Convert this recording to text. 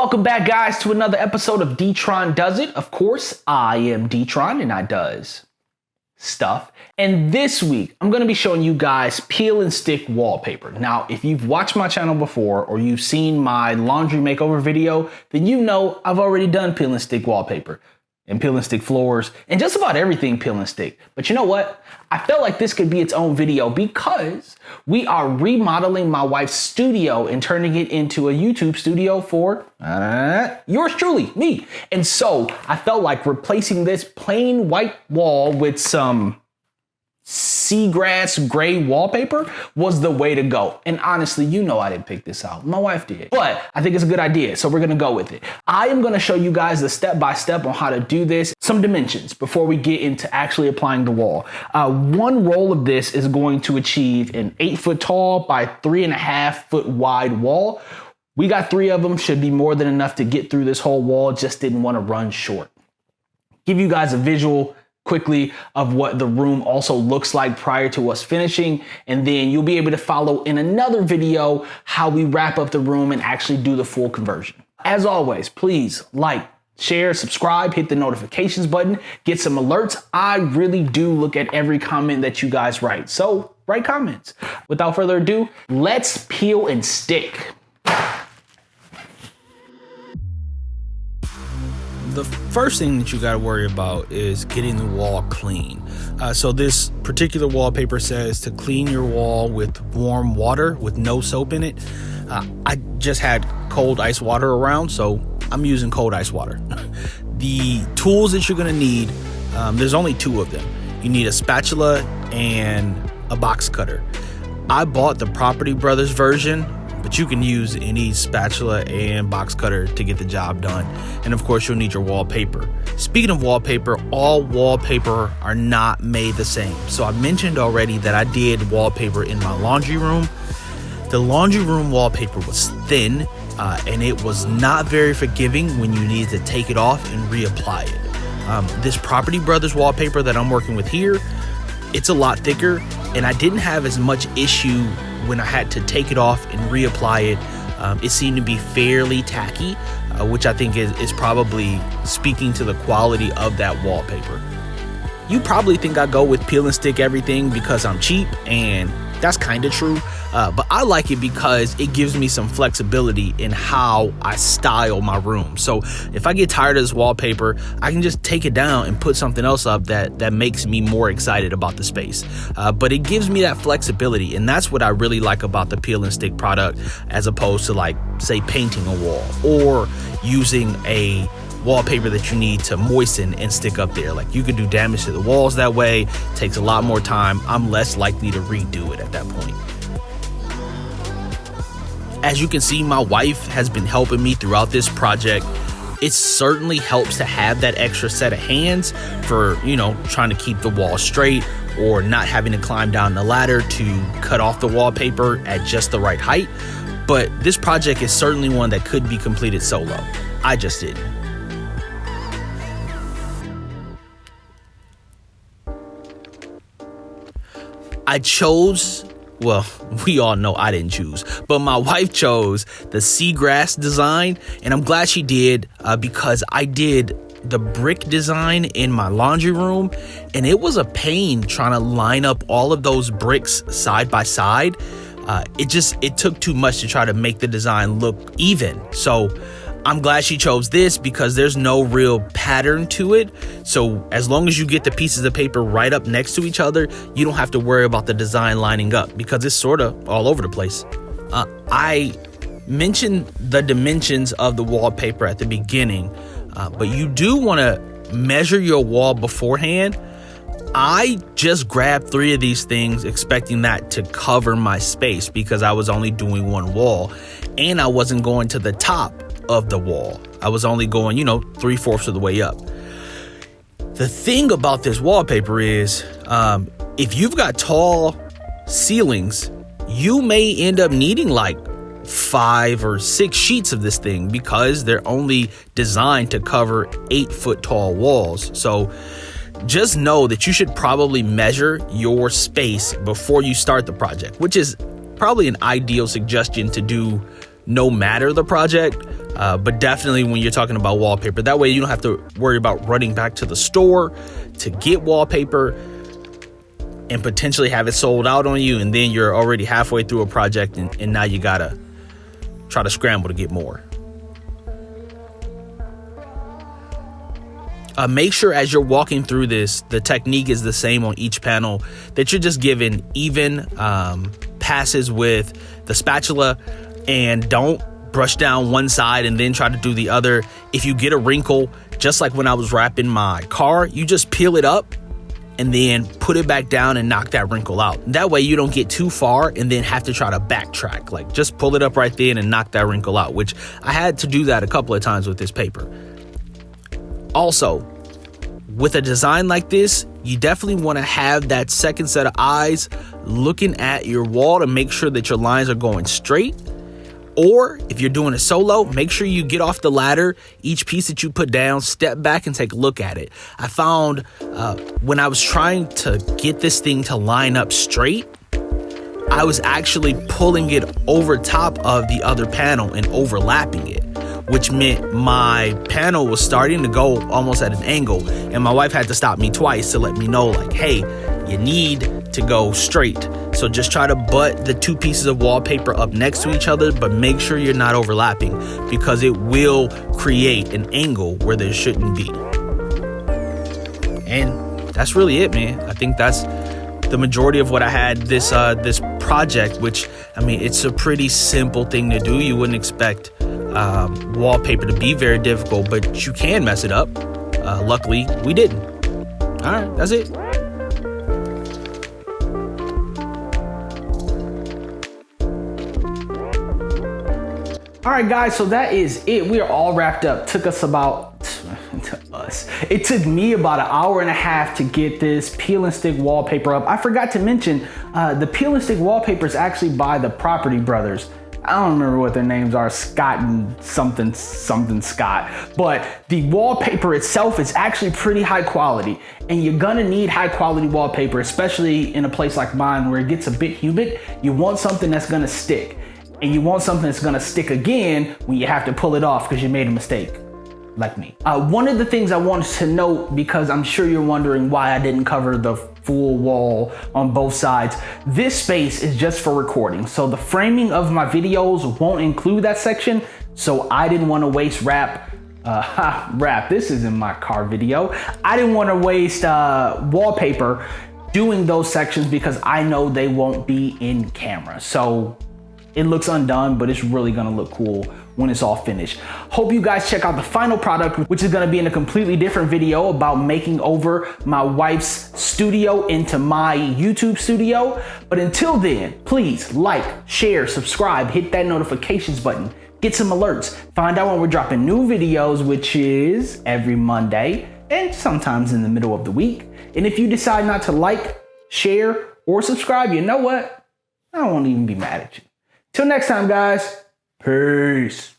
Welcome back, guys, to another episode of Detrone Does It. Of course, I am Detrone and I does stuff. And this week, I'm going to be showing you guys peel and stick wallpaper. Now, if you've watched my channel before or you've seen my laundry makeover video, then you know I've already done peel and stick wallpaper and peel and stick floors and just about everything peel and stick. But you know what? I felt like this could be its own video because we are remodeling my wife's studio and turning it into a YouTube studio for yours truly, me. And so I felt like replacing this plain white wall with some seagrass gray wallpaper was the way to go. And honestly, you know I didn't pick this out. My wife did. But I think it's a good idea, so we're gonna go with it. I am gonna show you guys the step-by-step on how to do this, some dimensions before we get into actually applying the wall. One roll of this is going to achieve an 8-foot tall by 3.5-foot wide wall. We got 3 of them, should be more than enough to get through this whole wall, just didn't wanna run short. Give you guys a visual quickly of what the room also looks like prior to us finishing, and then you'll be able to follow in another video how we wrap up the room and actually do the full conversion. As always, please like, share, subscribe, hit the notifications button, get some alerts. I really do look at every comment that you guys write, so write comments. Without further ado, let's peel and stick. The first thing that you got to worry about is getting the wall clean. So this particular wallpaper says to clean your wall with warm water with no soap in it. I just had cold ice water around, so I'm using cold ice water. The tools that you're going to need, there's only 2 of them. You need a spatula and a box cutter. I bought the Property Brothers version, but you can use any spatula and box cutter to get the job done. And of course, you'll need your wallpaper. Speaking of wallpaper, all wallpaper are not made the same. So I mentioned already that I did wallpaper in my laundry room. The laundry room wallpaper was thin and it was not very forgiving when you need to take it off and reapply it. This Property Brothers wallpaper that I'm working with here, it's a lot thicker, and I didn't have as much issue when I had to take it off and reapply it. It seemed to be fairly tacky, which I think is probably speaking to the quality of that wallpaper. You probably think I go with peel and stick everything because I'm cheap, and that's kind of true. But I like it because it gives me some flexibility in how I style my room. So if I get tired of this wallpaper, I can just take it down and put something else up that makes me more excited about the space. But it gives me that flexibility, and that's what I really like about the peel and stick product, as opposed to, like, say, painting a wall or using a wallpaper that you need to moisten and stick up there. Like, you can do damage to the walls that way. Takes a lot more time. I'm less likely to redo it at that point. As you can see, my wife has been helping me throughout this project. It certainly helps to have that extra set of hands for, you know, trying to keep the wall straight or not having to climb down the ladder to cut off the wallpaper at just the right height. But this project is certainly one that could be completed solo. I just didn't. I chose, well, we all know I didn't choose, but my wife chose the seagrass design, and I'm glad she did because I did the brick design in my laundry room, and it was a pain trying to line up all of those bricks side by side. It took too much to try to make the design look even. So I'm glad she chose this because there's no real pattern to it. So as long as you get the pieces of paper right up next to each other, you don't have to worry about the design lining up because it's sort of all over the place. I mentioned the dimensions of the wallpaper at the beginning, but you do want to measure your wall beforehand. I just grabbed 3 of these things expecting that to cover my space because I was only doing one wall and I wasn't going to the top of the wall. I was only going, 3/4 of the way up. The thing about this wallpaper is if you've got tall ceilings, you may end up needing like 5 or 6 sheets of this thing because they're only designed to cover 8-foot tall walls. So just know that you should probably measure your space before you start the project, which is probably an ideal suggestion to do no matter the project. But definitely when you're talking about wallpaper, that way you don't have to worry about running back to the store to get wallpaper and potentially have it sold out on you, and then you're already halfway through a project and now you gotta try to scramble to get more. Make sure as you're walking through this, the technique is the same on each panel, that you're just giving even passes with the spatula, and don't brush down one side and then try to do the other. If you get a wrinkle, just like when I was wrapping my car, you just peel it up and then put it back down and knock that wrinkle out. That way you don't get too far and then have to try to backtrack. Like, just pull it up right then and knock that wrinkle out, which I had to do that a couple of times with this paper. Also, with a design like this, you definitely want to have that second set of eyes looking at your wall to make sure that your lines are going straight. Or if you're doing it solo, make sure you get off the ladder. Each piece that you put down, step back and take a look at it. I found when I was trying to get this thing to line up straight, I was actually pulling it over top of the other panel and overlapping it, which meant my panel was starting to go almost at an angle, and my wife had to stop me twice to let me know, like, hey, you need to go straight. So just try to butt the two pieces of wallpaper up next to each other, but make sure you're not overlapping, because it will create an angle where there shouldn't be. And that's really it, man. I think that's the majority of what I had this project, which, I mean, it's a pretty simple thing to do. You wouldn't expect wallpaper to be very difficult, but you can mess it up. Luckily, we didn't. All right, that's it. All right, guys, so that is it. We are all wrapped up. It took me about an hour and a half to get this peel and stick wallpaper up. I forgot to mention, the peel and stick wallpaper is actually by the Property Brothers. I don't remember what their names are, Scott and something Scott, but the wallpaper itself is actually pretty high quality, and you're gonna need high quality wallpaper, especially in a place like mine where it gets a bit humid. You want something that's gonna stick, and you want something that's gonna stick again when you have to pull it off because you made a mistake, like me. One of the things I wanted to note, because I'm sure you're wondering why I didn't cover the full wall on both sides, this space is just for recording. So the framing of my videos won't include that section. So I didn't want to waste wrap, this isn't my car video. I didn't want to waste wallpaper doing those sections because I know they won't be in camera. So it looks undone, but it's really gonna look cool when it's all finished. Hope you guys check out the final product, which is gonna be in a completely different video about making over my wife's studio into my YouTube studio. But until then, please like, share, subscribe, hit that notifications button, get some alerts, find out when we're dropping new videos, which is every Monday and sometimes in the middle of the week. And if you decide not to like, share, or subscribe, you know what? I won't even be mad at you. Till next time, guys. Peace.